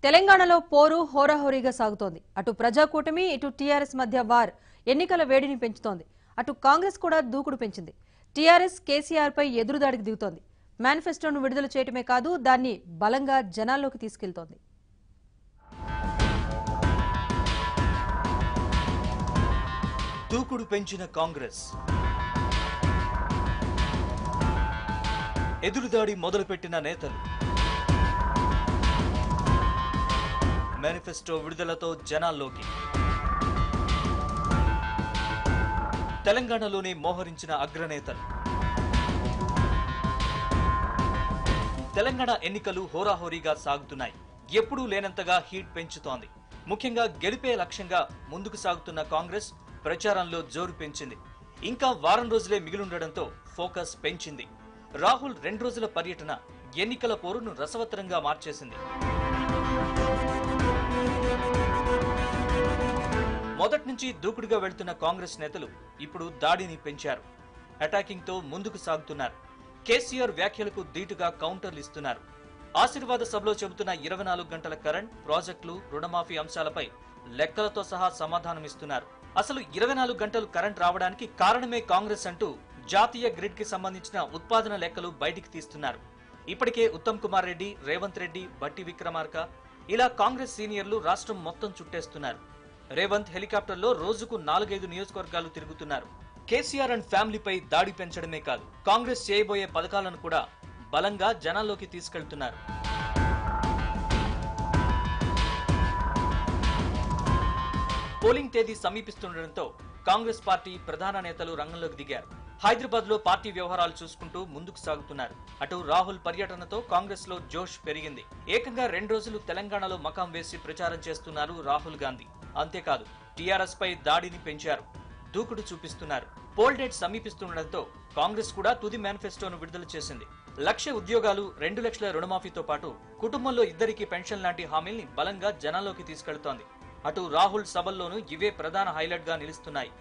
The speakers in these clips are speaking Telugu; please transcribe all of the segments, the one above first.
తెలంగాణలో పోరు హోరాహోరీగా సాగుతోంది. అటు ప్రజాకూటమి ఇటు టీఆర్ఎస్ మధ్య వార్ ఎన్నికల వేడిని పెంచుతోంది. అటు కాంగ్రెస్ కూడా దూకుడు పెంచింది. టీఆర్ఎస్ కేసీఆర్ పై ఎదురుదాడికి దిగుతోంది. మేనిఫెస్టోను విడుదల చేయటమే కాదు, దాన్ని బలంగా జనాల్లోకి తీసుకెళ్తోంది. దూకుడు పెంచిన కాంగ్రెస్ ఎదురుదాడి మొదలుపెట్టిన నేతలు మేనిఫెస్టో విడుదలతో జనాల్లోకి తెలంగాణలోనే మోహరించిన అగ్రనేతలు తెలంగాణ ఎన్నికలు హోరాహోరీగా సాగుతున్నాయి. ఎప్పుడూ లేనంతగా హీట్ పెంచుతోంది. ముఖ్యంగా గెలిపే లక్ష్యంగా ముందుకు సాగుతున్న కాంగ్రెస్ ప్రచారంలో జోరు పెంచింది. ఇంకా వారం రోజులే మిగిలుండడంతో ఫోకస్ పెంచింది. రాహుల్ 2 రోజుల పర్యటన ఎన్నికల పోరును రసవత్తరంగా మార్చేసింది. మొదటి నుంచి దూకుడుగా వెళ్తున్న కాంగ్రెస్ నేతలు ఇప్పుడు దాడిని పెంచారు. అటాకింగ్ తో ముందుకు సాగుతున్నారు. కేసీఆర్ వ్యాఖ్యలకు ధీటుగా కౌంటర్లు ఇస్తున్నారు. ఆశీర్వాద సభలో చెబుతున్న 24 గంటల కరెంట్, ప్రాజెక్టులు, రుణమాఫీ అంశాలపై లెక్కలతో సహా సమాధానమిస్తున్నారు. అసలు 24 గంటలు కరెంట్ రావడానికి కారణమే కాంగ్రెస్ అంటూ జాతీయ గ్రిడ్ కి సంబంధించిన ఉత్పాదన లెక్కలు బయటికి తీస్తున్నారు. ఇప్పటికే ఉత్తమ్ కుమార్ రెడ్డి, రేవంత్ రెడ్డి, బట్టి విక్రమార్క ఇలా కాంగ్రెస్ సీనియర్లు రాష్ట్రం మొత్తం చుట్టేస్తున్నారు. రేవంత్ హెలికాప్టర్లో రోజుకు 4-5 నియోజకవర్గాలు తిరుగుతున్నారు. కేసీఆర్ అండ్ ఫ్యామిలీపై దాడి పెంచడమే కాదు, కాంగ్రెస్ చేయబోయే పథకాలను కూడా బలంగా జనాల్లోకి తీసుకెళ్తున్నారు. పోలింగ్ తేదీ సమీపిస్తుండటంతో కాంగ్రెస్ పార్టీ ప్రధాన నేతలు రంగంలోకి దిగారు. హైదరాబాద్ లో పార్టీ వ్యవహారాలు చూసుకుంటూ ముందుకు సాగుతున్నారు. అటు రాహుల్ పర్యటనతో కాంగ్రెస్ లో జోష్ పెరిగింది. ఏకంగా 2 రోజులు తెలంగాణలో మకాం వేసి ప్రచారం చేస్తున్నారు రాహుల్ గాంధీ. అంతేకాదు, టీఆర్ఎస్ పై దాడిని పెంచారు. దూకుడు చూపిస్తున్నారు. పోల్ డేట్ సమీపిస్తుండటంతో కాంగ్రెస్ కూడా తుది మేనిఫెస్టోను విడుదల చేసింది. 1,00,000 ఉద్యోగాలు, 2 లక్షల రుణమాఫీతో పాటు కుటుంబంలో ఇద్దరికి పెన్షన్ లాంటి హామీల్ని బలంగా జనాల్లోకి తీసుకెళ్తోంది. అటు రాహుల్ సభల్లోనూ ఇవే ప్రధాన హైలైట్ గా నిలుస్తున్నాయి.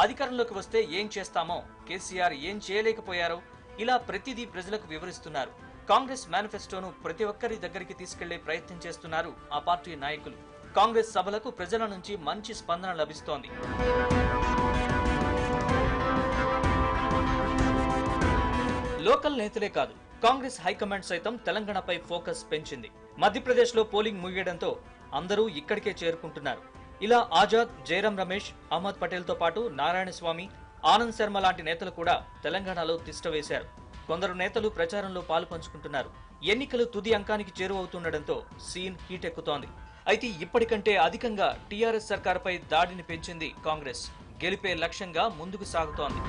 అధికారంలోకి వస్తే ఏం చేస్తామో, కేసీఆర్ ఏం చేయలేకపోయారో ఇలా ప్రతిదీ ప్రజలకు వివరిస్తున్నారు. కాంగ్రెస్ మేనిఫెస్టోను ప్రతి ఒక్కరి దగ్గరికి తీసుకెళ్లే ప్రయత్నం చేస్తున్నారు ఆ పార్టీ నాయకులు. కాంగ్రెస్ సభలకు ప్రజల నుంచి మంచి స్పందన లభిస్తోంది. లోకల్ నేతలే కాదు, కాంగ్రెస్ హైకమాండ్ సైతం తెలంగాణపై ఫోకస్ పెంచింది. మధ్యప్రదేశ్ లో పోలింగ్ ముగియడంతో అందరూ ఇక్కడికే చేరుకుంటున్నారు. ఇలా ఆజాద్, జయరాం రమేష్, అహ్మద్ పటేల్ తో పాటు నారాయణ స్వామి, ఆనంద్ శర్మ లాంటి నేతలు కూడా తెలంగాణలో తిష్ట వేశారు. కొందరు నేతలు ప్రచారంలో పాలు పంచుకుంటున్నారు. ఎన్నికలు తుది అంకానికి చేరువవుతుండటంతో సీన్ హీట్ ఎక్కుతోంది. అయితే ఇప్పటికంటే అధికంగా టీఆర్ఎస్ సర్కారుపై దాడిని పెంచింది కాంగ్రెస్. గెలిపే లక్ష్యంగా ముందుకు సాగుతోంది.